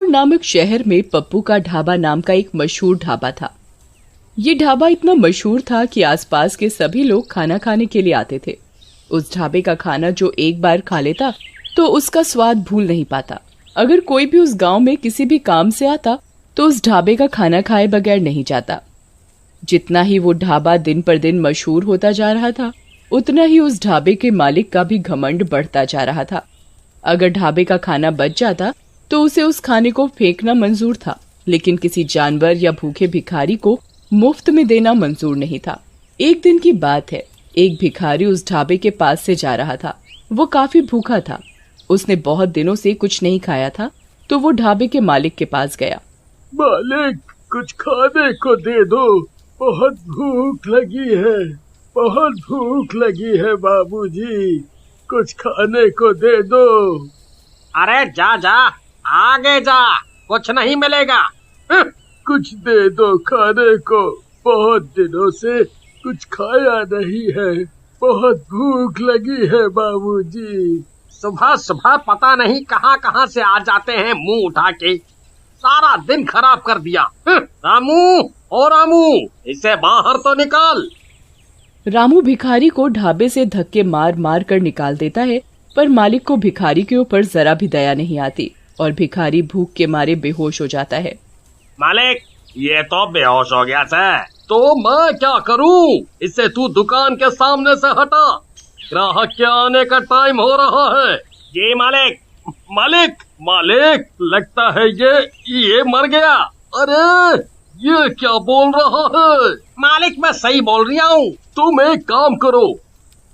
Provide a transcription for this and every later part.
नामक शहर में पप्पू का ढाबा नाम का एक मशहूर ढाबा था। ये ढाबा इतना मशहूर था कि आसपास के सभी लोग खाना खाने के लिए आते थे। उस ढाबे का खाना जो एक बार खा लेता तो उसका स्वाद भूल नहीं पाता। अगर कोई भी उस गांव में किसी भी काम से आता तो उस ढाबे का खाना खाए बगैर नहीं जाता। जितना ही वो ढाबा दिन पर दिन मशहूर होता जा रहा था, उतना ही उस ढाबे के मालिक का भी घमंड बढ़ता जा रहा था। अगर ढाबे का खाना बच जाता तो उसे उस खाने को फेंकना मंजूर था, लेकिन किसी जानवर या भूखे भिखारी को मुफ्त में देना मंजूर नहीं था। एक दिन की बात है, एक भिखारी उस ढाबे के पास से जा रहा था। वो काफी भूखा था। उसने बहुत दिनों से कुछ नहीं खाया था, तो वो ढाबे के मालिक के पास गया। मालिक, कुछ खाने को दे दो, बहुत भूख लगी है, बहुत भूख लगी है बाबूजी, कुछ खाने को दे दो। अरे जा जा, आगे जा, कुछ नहीं मिलेगा। कुछ दे दो खाने को, बहुत दिनों से कुछ खाया नहीं है, बहुत भूख लगी है बाबूजी। सुबह सुबह पता नहीं कहाँ कहाँ से आ जाते हैं मुंह उठा के, सारा दिन खराब कर दिया। रामू, ओ रामू, इसे बाहर तो निकाल। रामू भिखारी को ढाबे से धक्के मार मार कर निकाल देता है, पर मालिक को भिखारी के ऊपर जरा भी दया नहीं आती और भिखारी भूख के मारे बेहोश हो जाता है। मालिक, ये तो बेहोश हो गया है, तो मैं क्या करूं? इसे तू दुकान के सामने से हटा, ग्राहक के आने का टाइम हो रहा है। जी मालिक। मालिक, मालिक, लगता है ये मर गया। अरे ये क्या बोल रहा है? मालिक, मैं सही बोल रहा हूँ। तुम एक काम करो,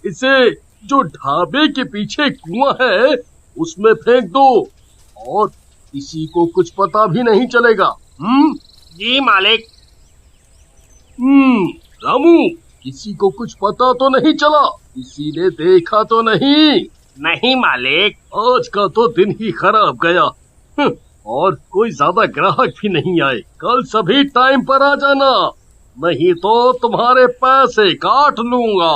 इसे जो ढाबे के पीछे कुआं है उसमें फेंक दो और किसी को कुछ पता भी नहीं चलेगा। जी मालिक। रामू, किसी को कुछ पता तो नहीं चला? किसी ने देखा तो नहीं? नहीं मालिक। आज का तो दिन ही खराब गया। और कोई ज्यादा ग्राहक भी नहीं आए। कल सभी टाइम पर आ जाना, नहीं तो तुम्हारे पैसे काट लूंगा।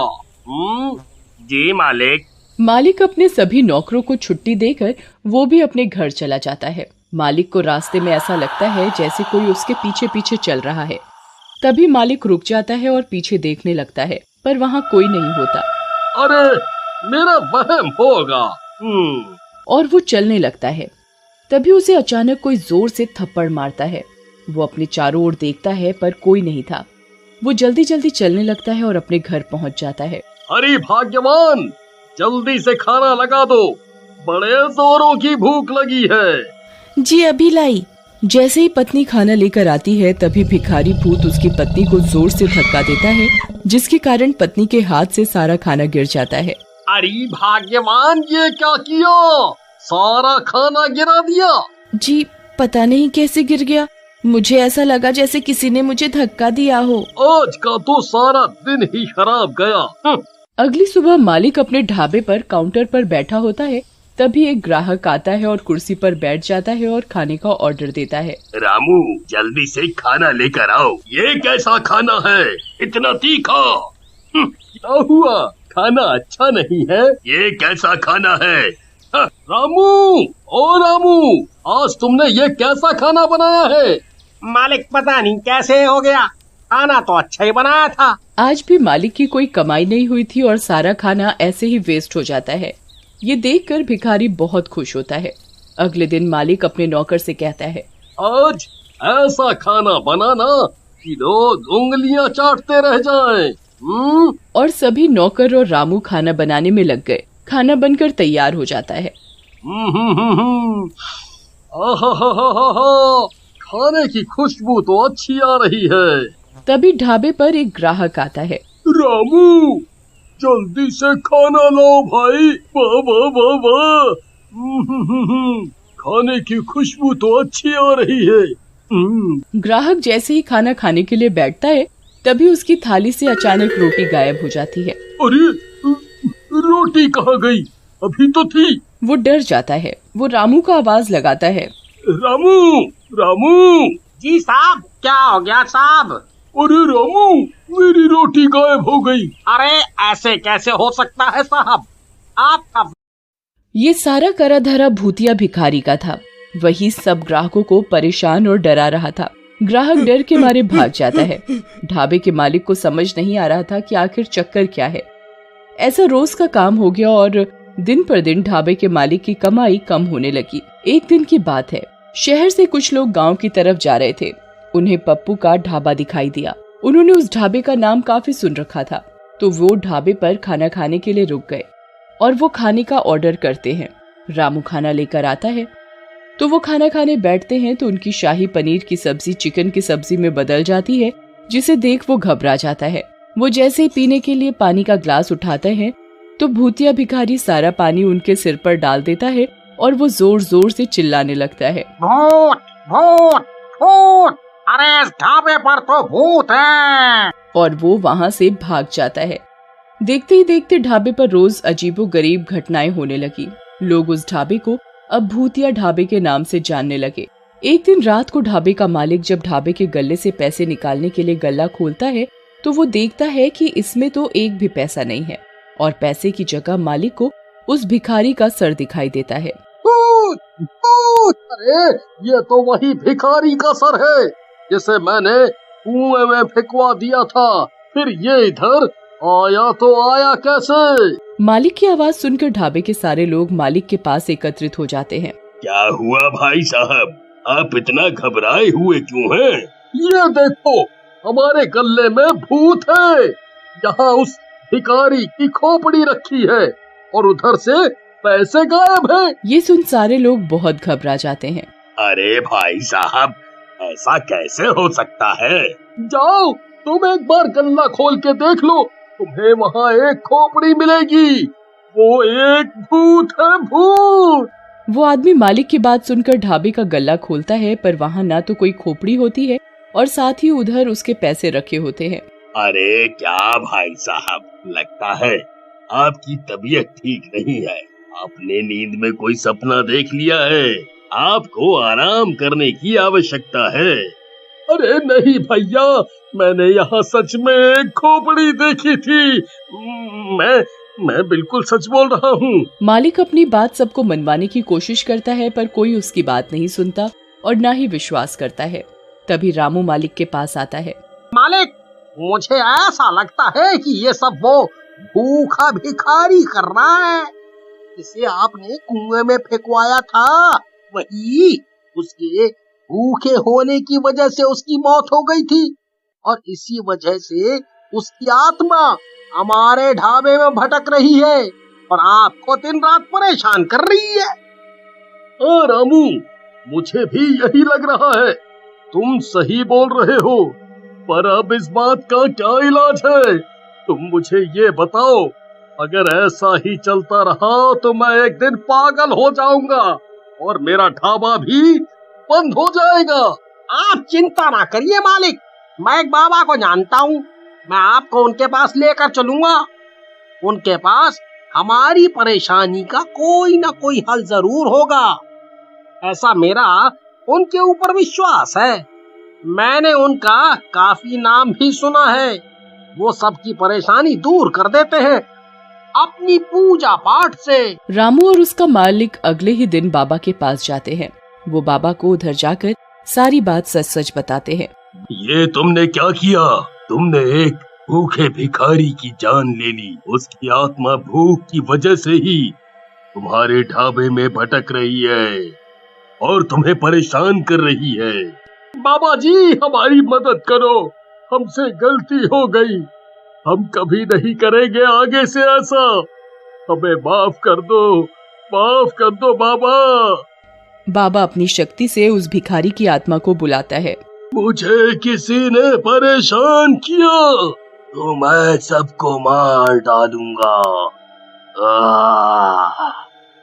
जी मालिक। मालिक अपने सभी नौकरों को छुट्टी देकर वो भी अपने घर चला जाता है। मालिक को रास्ते में ऐसा लगता है जैसे कोई उसके पीछे पीछे चल रहा है। तभी मालिक रुक जाता है और पीछे देखने लगता है, पर वहाँ कोई नहीं होता। अरे मेरा वहम होगा। और वो चलने लगता है। तभी उसे अचानक कोई जोर से थप्पड़ मारता है। वो अपने चारों ओर देखता है, पर कोई नहीं था। वो जल्दी जल्दी चलने लगता है और अपने घर पहुँच जाता है। अरे भाग्यवान, जल्दी से खाना लगा दो, बड़े जोरों की भूख लगी है। जी अभी लाई। जैसे ही पत्नी खाना लेकर आती है, तभी भिखारी भूत उसकी पत्नी को जोर से धक्का देता है, जिसके कारण पत्नी के हाथ से सारा खाना गिर जाता है। अरे भाग्यवान, ये क्या किया? सारा खाना गिरा दिया। जी पता नहीं कैसे गिर गया, मुझे ऐसा लगा जैसे किसी ने मुझे धक्का दिया हो। आज का तो सारा दिन ही खराब गया। अगली सुबह मालिक अपने ढाबे पर काउंटर पर बैठा होता है। तभी एक ग्राहक आता है और कुर्सी पर बैठ जाता है और खाने का ऑर्डर देता है। रामू, जल्दी से खाना लेकर आओ। ये कैसा खाना है, इतना तीखा? क्या हुआ, खाना अच्छा नहीं है? ये कैसा खाना है? रामू, ओ रामू, आज तुमने ये कैसा खाना बनाया है? मालिक, पता नहीं कैसे हो गया, खाना तो अच्छा ही बनाया था। आज भी मालिक की कोई कमाई नहीं हुई थी और सारा खाना ऐसे ही वेस्ट हो जाता है। ये देखकर भिखारी बहुत खुश होता है। अगले दिन मालिक अपने नौकर से कहता है, आज ऐसा खाना बनाना कि लोग उंगलियां चाटते रह जाएं। और सभी नौकर और रामू खाना बनाने में लग गए। खाना बनकर तैयार हो जाता है। खाने की खुशबू तो अच्छी आ रही है। तभी ढाबे पर एक ग्राहक आता है। रामू, जल्दी से खाना लाओ भाई। वाह वाह वाह वाह, खाने की खुशबू तो अच्छी आ रही है। ग्राहक जैसे ही खाना खाने के लिए बैठता है, तभी उसकी थाली से अचानक रोटी गायब हो जाती है। अरे रोटी कहाँ गई? अभी तो थी। वो डर जाता है। वो रामू का आवाज लगाता है। रामू, रामू। जी साहब, क्या हो गया साहब? अरे रामू, मेरी रोटी गायब हो गई। अरे ऐसे कैसे हो सकता है साहब? आपका ये सारा करा धरा भूतिया भिखारी का था। वही सब ग्राहकों को परेशान और डरा रहा था। ग्राहक डर के मारे भाग जाता है। ढाबे के मालिक को समझ नहीं आ रहा था कि आखिर चक्कर क्या है। ऐसा रोज का काम हो गया और दिन पर दिन ढाबे के मालिक की कमाई कम होने लगी। एक दिन की बात है, शहर से कुछ लोग गांव की तरफ जा रहे थे। उन्हें पप्पू का ढाबा दिखाई दिया। उन्होंने उस ढाबे का नाम काफी सुन रखा था, तो वो ढाबे पर खाना खाने के लिए रुक गए और वो खाने का ऑर्डर करते हैं। रामू खाना लेकर आता है तो वो खाना खाने बैठते हैं तो उनकी शाही पनीर की सब्जी चिकन की सब्जी में बदल जाती है, जिसे देख वो घबरा जाता है। वो जैसे ही पीने के लिए पानी का ग्लास उठाते हैं तो भूतिया भिखारी सारा पानी उनके सिर पर डाल देता है और वो जोर जोर से चिल्लाने लगता है, भूत भूत भूत, अरे इस ढाबे पर तो भूत है। और वो वहाँ से भाग जाता है। देखते ही देखते ढाबे पर रोज अजीबोगरीब घटनाएं होने लगी। लोग उस ढाबे को अब भूतिया ढाबे के नाम से जानने लगे। एक दिन रात को ढाबे का मालिक जब ढाबे के गल्ले से पैसे निकालने के लिए गल्ला खोलता है तो वो देखता है कि इसमें तो एक भी पैसा नहीं है और पैसे की जगह मालिक को उस भिखारी का सर दिखाई देता है। भूत भूत, अरे ये तो वही भिखारी का सर है जिसे मैंने कुएं में फेंकवा दिया था। फिर ये इधर आया तो आया कैसे? मालिक की आवाज सुनकर ढाबे के सारे लोग मालिक के पास एकत्रित हो जाते हैं। क्या हुआ भाई साहब, आप इतना घबराए हुए क्यों हैं? ये देखो, हमारे गल्ले में भूत है। यहाँ उस भिखारी की खोपड़ी रखी है और उधर से पैसे गायब हैं। ये सुन सारे लोग बहुत घबरा जाते हैं। अरे भाई साहब, ऐसा कैसे हो सकता है? जाओ, तुम एक बार गल्ला खोल के देख लो, तुम्हें वहाँ एक खोपड़ी मिलेगी। वो एक भूत है, भूत। वो आदमी मालिक की बात सुनकर ढाबे का गल्ला खोलता है, पर वहाँ ना तो कोई खोपड़ी होती है और साथ ही उधर उसके पैसे रखे होते हैं। अरे क्या भाई साहब, लगता है आपकी तबीयत ठीक नहीं है। आपने नींद में कोई सपना देख लिया है। आपको आराम करने की आवश्यकता है। अरे नहीं भैया, मैंने यहाँ सच में एक खोपड़ी देखी थी। मैं बिल्कुल सच बोल रहा हूँ। मालिक अपनी बात सबको मनवाने की कोशिश करता है, पर कोई उसकी बात नहीं सुनता और ना ही विश्वास करता है। तभी रामू मालिक के पास आता है। मालिक, मुझे ऐसा लगता है कि ये सब वो भूखा भिखारी कर रहा है जिसे आपने कुएं में फेंकवाया था। वही उसके भूखे होने की वजह से उसकी मौत हो गई थी और इसी वजह से उसकी आत्मा हमारे ढाबे में भटक रही है और आपको दिन रात परेशान कर रही है। रामू, मुझे भी यही लग रहा है। तुम सही बोल रहे हो, पर अब इस बात का क्या इलाज है? तुम मुझे ये बताओ। अगर ऐसा ही चलता रहा तो मैं एक दिन पागल हो जाऊंगा और मेरा ढाबा भी बंद हो जाएगा। आप चिंता ना करिए मालिक, मैं एक बाबा को जानता हूँ। मैं आपको उनके पास लेकर चलूंगा। उनके पास हमारी परेशानी का कोई ना कोई हल जरूर होगा। ऐसा मेरा उनके ऊपर विश्वास है। मैंने उनका काफी नाम भी सुना है। वो सबकी परेशानी दूर कर देते हैं अपनी पूजा पाठ से। रामू और उसका मालिक अगले ही दिन बाबा के पास जाते हैं। वो बाबा को उधर जाकर सारी बात सच सच बताते हैं। ये तुमने क्या किया? तुमने एक भूखे भिखारी की जान ले ली। उसकी आत्मा भूख की वजह से ही तुम्हारे ढाबे में भटक रही है और तुम्हें परेशान कर रही है। बाबा जी, हमारी मदद करो, हमसे गलती हो गई। हम कभी नहीं करेंगे आगे से ऐसा। हमें माफ कर दो बाबा। बाबा अपनी शक्ति से उस भिखारी की आत्मा को बुलाता है। मुझे किसी ने परेशान किया तो मैं सबको मार डालूंगा।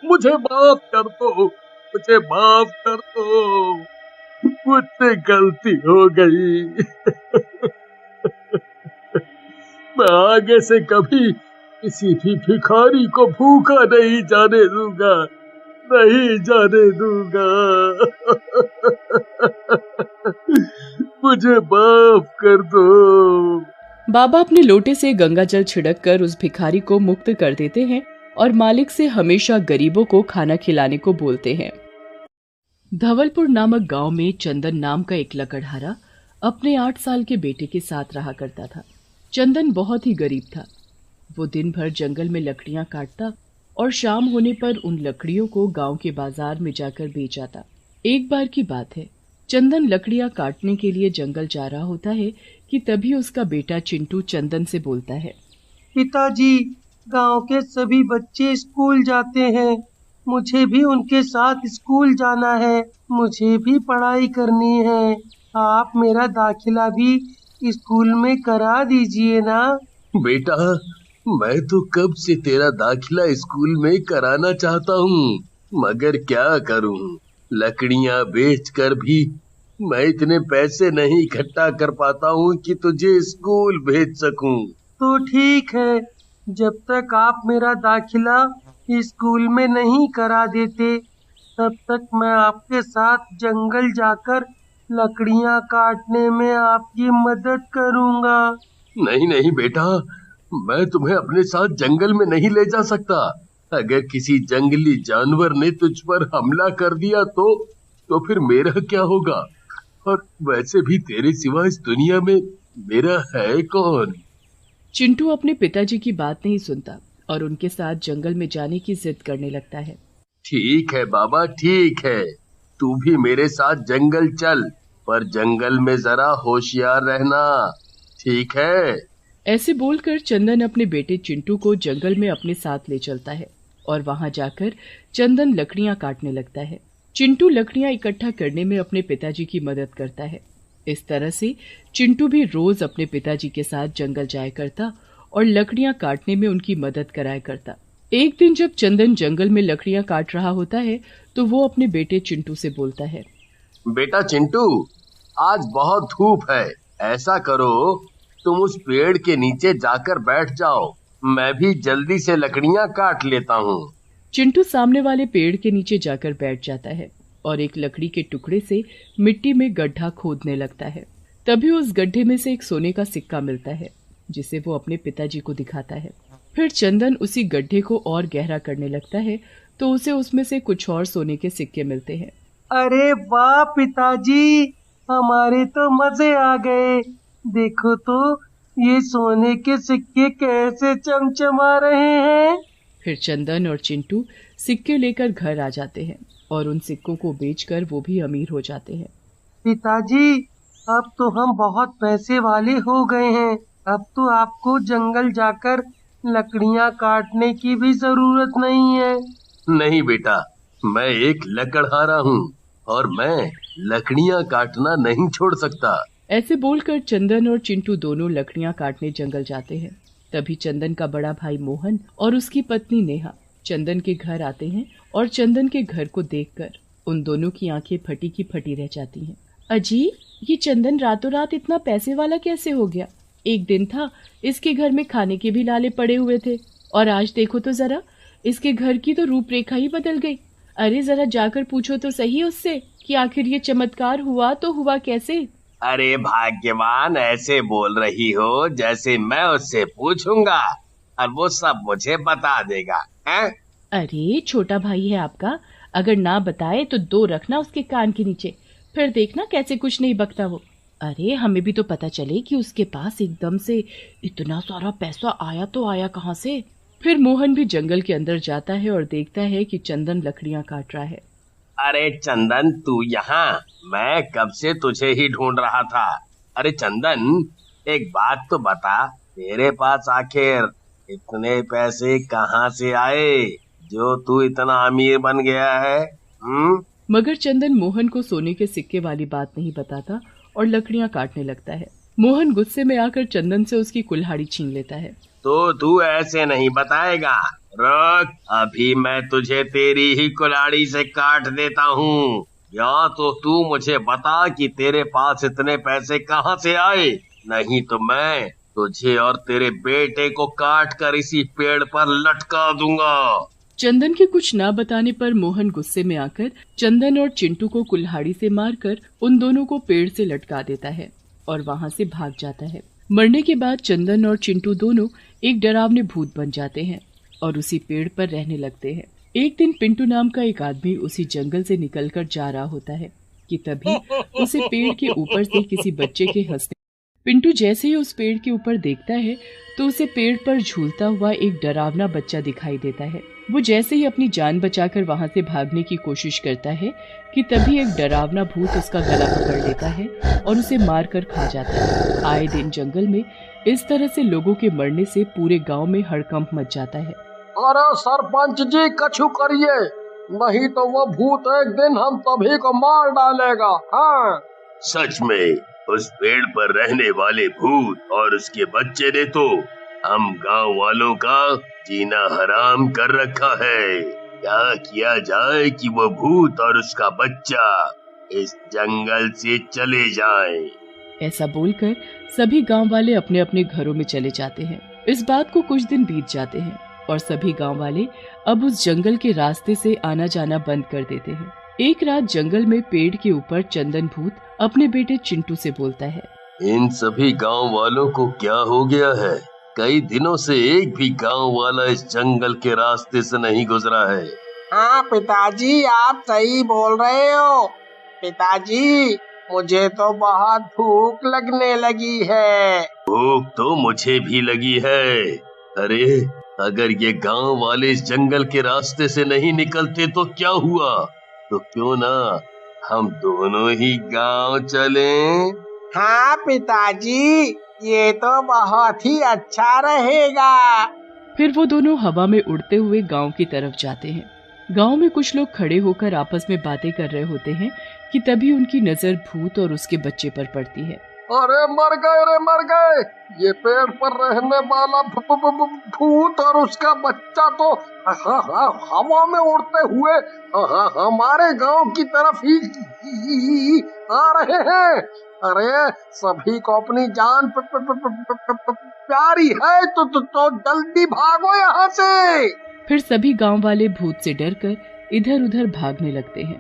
मुझे माफ कर दो, मुझसे गलती हो गई। मैं आगे से कभी किसी भी भिखारी को भूखा नहीं जाने दूंगा। मुझे माफ कर दो। बाबा अपने लोटे से गंगा जल छिड़क कर उस भिखारी को मुक्त कर देते हैं और मालिक से हमेशा गरीबों को खाना खिलाने को बोलते हैं। धवलपुर नामक गांव में चंदन नाम का एक लकड़हारा अपने 8 साल के बेटे के साथ रहा करता था। चंदन बहुत ही गरीब था। वो दिन भर जंगल में लकड़ियां काटता और शाम होने पर उन लकड़ियों को गांव के बाजार में जाकर बेच आता। एक बार की बात है, चंदन लकड़ियां काटने के लिए जंगल जा रहा होता है कि तभी उसका बेटा चिंटू चंदन से बोलता है, पिताजी, गांव के सभी बच्चे स्कूल जाते हैं, मुझे भी उनके साथ स्कूल जाना है, मुझे भी पढ़ाई करनी है, आप मेरा दाखिला भी स्कूल में करा दीजिए ना। बेटा, मैं तो कब से तेरा दाखिला स्कूल में कराना चाहता हूँ, मगर क्या करूँ, लकड़ियाँ बेचकर भी मैं इतने पैसे नहीं इकट्ठा कर पाता हूँ कि तुझे स्कूल भेज सकूँ। तो ठीक है, जब तक आप मेरा दाखिला स्कूल में नहीं करा देते तब तक मैं आपके साथ जंगल जाकर लकड़ियां काटने में आपकी मदद करूंगा। नहीं नहीं बेटा, मैं तुम्हें अपने साथ जंगल में नहीं ले जा सकता। अगर किसी जंगली जानवर ने तुझ पर हमला कर दिया तो फिर मेरा क्या होगा? और वैसे भी तेरे सिवा इस दुनिया में मेरा है कौन? चिंटू अपने पिताजी की बात नहीं सुनता और उनके साथ जंगल में जाने की जिद करने लगता है। ठीक है बाबा, ठीक है, तू भी मेरे साथ जंगल चल, पर जंगल में जरा होशियार रहना, ठीक है? ऐसे बोलकर चंदन अपने बेटे चिंटू को जंगल में अपने साथ ले चलता है और वहां जाकर चंदन लकड़ियां काटने लगता है। चिंटू लकड़ियां इकट्ठा करने में अपने पिताजी की मदद करता है। इस तरह से चिंटू भी रोज अपने पिताजी के साथ जंगल जाया करता और लकड़ियां काटने में उनकी मदद कराया करता। एक दिन जब चंदन जंगल में लकड़ियां काट रहा होता है तो वो अपने बेटे चिंटू से बोलता है, बेटा चिंटू, आज बहुत धूप है, ऐसा करो तुम उस पेड़ के नीचे जाकर बैठ जाओ, मैं भी जल्दी से लकड़ियां काट लेता हूँ। चिंटू सामने वाले पेड़ के नीचे जाकर बैठ जाता है और एक लकड़ी के टुकड़े से मिट्टी में गड्ढा खोदने लगता है। तभी उस गड्ढे में से एक सोने का सिक्का मिलता है जिसे वो अपने पिताजी को दिखाता है। फिर चंदन उसी गड्ढे को और गहरा करने लगता है तो उसे उसमें से कुछ और सोने के सिक्के मिलते हैं। अरे वाह पिताजी, हमारे तो मजे आ गए, देखो तो ये सोने के सिक्के कैसे चमचमा रहे हैं। फिर चंदन और चिंटू सिक्के लेकर घर आ जाते हैं और उन सिक्कों को बेचकर वो भी अमीर हो जाते हैं। पिताजी, अब तो हम बहुत पैसे वाले हो गए हैं, अब तो आपको जंगल जाकर लकड़ियां काटने की भी जरूरत नहीं है। नहीं बेटा, मैं एक लकड़हारा हूँ और मैं लकड़ियां काटना नहीं छोड़ सकता। ऐसे बोलकर चंदन और चिंटू दोनों लकड़ियां काटने जंगल जाते हैं। तभी चंदन का बड़ा भाई मोहन और उसकी पत्नी नेहा चंदन के घर आते हैं और चंदन के घर को देखकर उन दोनों की आंखें फटी की फटी रह जाती हैं। अजी, ये चंदन रातों रात इतना पैसे वाला कैसे हो गया? एक दिन था इसके घर में खाने के भी लाले पड़े हुए थे और आज देखो तो जरा, इसके घर की तो रूपरेखा ही बदल गई। अरे जरा जाकर पूछो तो सही उससे कि आखिर ये चमत्कार हुआ तो हुआ कैसे? अरे भाग्यवान, ऐसे बोल रही हो जैसे मैं उससे पूछूंगा और वो सब मुझे बता देगा, हैं? अरे छोटा भाई है आपका, अगर ना बताए तो 2 रखना उसके कान के नीचे, फिर देखना कैसे कुछ नहीं बकता वो। अरे हमें भी तो पता चले कि उसके पास एकदम से इतना सारा पैसा आया तो आया कहाँ से। फिर मोहन भी जंगल के अंदर जाता है और देखता है कि चंदन लकड़ियां काट रहा है। अरे चंदन, तू यहाँ? मैं कब से तुझे ही ढूंढ रहा था। अरे चंदन, एक बात तो बता, तेरे पास आखिर इतने पैसे कहाँ से आए जो तू इतना अमीर बन गया है? मगर चंदन मोहन को सोने के सिक्के वाली बात नहीं बताता और लकड़ियां काटने लगता है। मोहन गुस्से में आकर चंदन से उसकी कुल्हाड़ी छीन लेता है। तो तू ऐसे नहीं बताएगा, रुक, अभी मैं तुझे तेरी ही कुल्हाड़ी से काट देता हूँ। या तो तू मुझे बता कि तेरे पास इतने पैसे कहाँ से आए, नहीं तो मैं तुझे और तेरे बेटे को काट कर इसी पेड़ पर लटका दूंगा। चंदन के कुछ ना बताने पर मोहन गुस्से में आकर चंदन और चिंटू को कुल्हाड़ी से मारकर उन दोनों को पेड़ से लटका देता है और वहां से भाग जाता है। मरने के बाद चंदन और चिंटू दोनों एक डरावने भूत बन जाते हैं और उसी पेड़ पर रहने लगते हैं। एक दिन पिंटू नाम का एक आदमी उसी जंगल से निकलकर जा रहा होता है कि तभी उसे पेड़ के ऊपर से किसी बच्चे के हंसने। पिंटू जैसे ही उस पेड़ के ऊपर देखता है तो उसे पेड़ पर झूलता हुआ एक डरावना बच्चा दिखाई देता है। वो जैसे ही अपनी जान बचाकर वहां से भागने की कोशिश करता है कि तभी एक डरावना भूत उसका गला पकड़ लेता है और उसे मार कर खा जाता है। आए दिन जंगल में इस तरह से लोगों के मरने से पूरे गांव में हड़कंप मच जाता है। अरे सरपंच जी कछु करिए, नहीं तो वो भूत एक दिन हम सभी को मार डालेगा। हाँ सच में उस पेड़ पर रहने वाले भूत और उसके बच्चे ने तो हम गांव वालों का जीना हराम कर रखा है। क्या किया जाए कि वो भूत और उसका बच्चा इस जंगल से चले जाएं। ऐसा बोलकर सभी गांव वाले अपने अपने घरों में चले जाते हैं। इस बात को कुछ दिन बीत जाते हैं और सभी गांव वाले अब उस जंगल के रास्ते से आना जाना बंद कर देते हैं। एक रात जंगल में पेड़ के ऊपर चंदन भूत अपने बेटे चिंटू से बोलता है, इन सभी गांव वालों को क्या हो गया है? कई दिनों से एक भी गांव वाला इस जंगल के रास्ते से नहीं गुजरा है। हाँ पिताजी, आप सही बोल रहे हो। पिताजी मुझे तो बहुत भूख लगने लगी है। भूख तो मुझे भी लगी है। अरे अगर ये गांव वाले इस जंगल के रास्ते से नहीं निकलते तो क्या हुआ? तो क्यों ना हम दोनों ही गांव चलें? हाँ पिताजी, ये तो बहुत ही अच्छा रहेगा। फिर वो दोनों हवा में उड़ते हुए गांव की तरफ जाते हैं। गांव में कुछ लोग खड़े होकर आपस में बातें कर रहे होते हैं कि तभी उनकी नजर भूत और उसके बच्चे पर पड़ती है। अरे मर गए रे मर गए, ये पेड़ पर रहने वाला भूत और उसका बच्चा तो हवा में उड़ते हुए हमारे गांव की तरफ ही आ रहे हैं। अरे सभी को अपनी जान प्यारी है तो जल्दी भागो यहाँ से। फिर सभी गांव वाले भूत से डरकर इधर उधर भागने लगते हैं।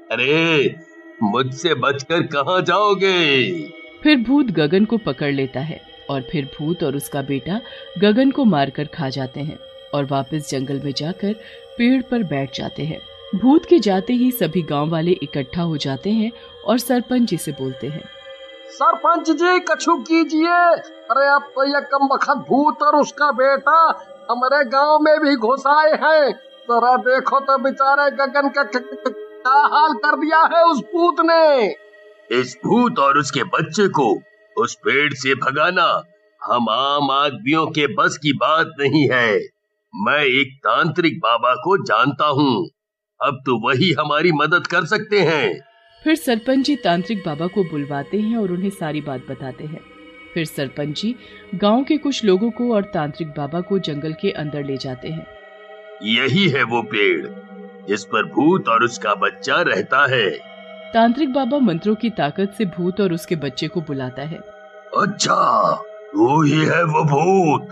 अरे मुझसे बचकर कहाँ जाओगे? फिर भूत गगन को पकड़ लेता है और फिर भूत और उसका बेटा गगन को मारकर खा जाते हैं और वापस जंगल में जाकर पेड़ पर बैठ जाते हैं। भूत के जाते ही सभी गांव वाले इकट्ठा हो जाते हैं और सरपंच जी से बोलते हैं, सरपंच जी कछु कीजिए। अरे अब तो ये कमबख्त भूत और उसका बेटा हमारे गांव में भी घुस आए हैं। जरा देखो तो बेचारे गगन का क्या हाल कर दिया है उस भूत ने। इस भूत और उसके बच्चे को उस पेड़ से भगाना हम आम आदमियों के बस की बात नहीं है। मैं एक तांत्रिक बाबा को जानता हूँ, अब तो वही हमारी मदद कर सकते हैं। फिर सरपंच जी तांत्रिक बाबा को बुलवाते हैं और उन्हें सारी बात बताते हैं। फिर सरपंच जी गांव के कुछ लोगों को और तांत्रिक बाबा को जंगल के अंदर ले जाते हैं। यही है वो पेड़ जिस पर भूत और उसका बच्चा रहता है। तांत्रिक बाबा मंत्रों की ताकत से भूत और उसके बच्चे को बुलाता है। अच्छा, वो ही है वो भूत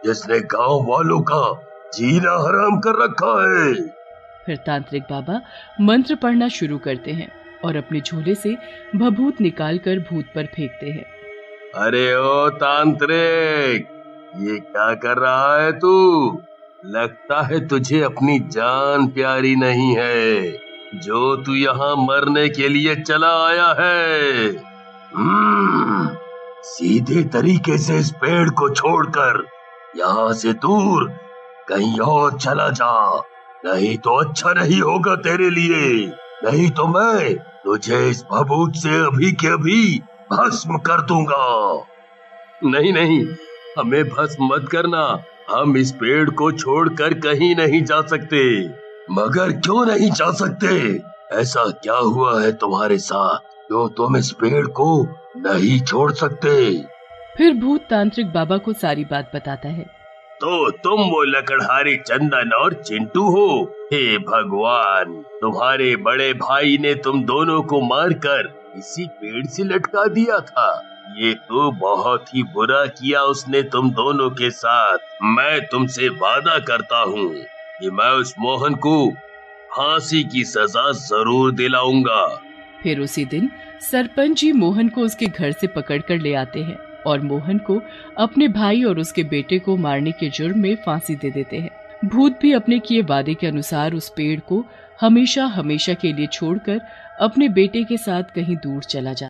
जिसने गांव वालों का जीना हराम कर रखा है। फिर तांत्रिक बाबा मंत्र पढ़ना शुरू करते हैं और अपने झोले से भभूत निकालकर भूत पर फेंकते हैं। अरे ओ तांत्रिक, ये क्या कर रहा है तू? लगता है तुझे अपनी जान प्यारी नहीं है, जो तू यहाँ मरने के लिए चला आया है। सीधे तरीके से इस पेड़ को छोड़कर यहाँ से दूर कहीं और चला जा, नहीं तो अच्छा नहीं होगा तेरे लिए। नहीं तो मैं तुझे इस भभूत से अभी के अभी भस्म कर दूंगा। नहीं नहीं, हमें भस्म मत करना, हम इस पेड़ को छोड़कर कहीं नहीं जा सकते। मगर क्यों नहीं जा सकते? ऐसा क्या हुआ है तुम्हारे साथ जो तुम इस पेड़ को नहीं छोड़ सकते? फिर भूत तांत्रिक बाबा को सारी बात बताता है। तो तुम वो लकड़हारे चंदन और चिंटू हो? हे भगवान, तुम्हारे बड़े भाई ने तुम दोनों को मारकर इसी पेड़ से लटका दिया था। ये तो बहुत ही बुरा किया उसने तुम दोनों के साथ। मैं तुमसे वादा करता हूँ कि मैं उस मोहन को फांसी की सजा जरूर दिलाऊंगा। फिर उसी दिन सरपंच जी मोहन को उसके घर से पकड़कर ले आते हैं और मोहन को अपने भाई और उसके बेटे को मारने के जुर्म में फांसी दे देते हैं। भूत भी अपने किए वादे के अनुसार उस पेड़ को हमेशा हमेशा के लिए छोड़कर अपने बेटे के साथ कहीं दूर चला जाता है।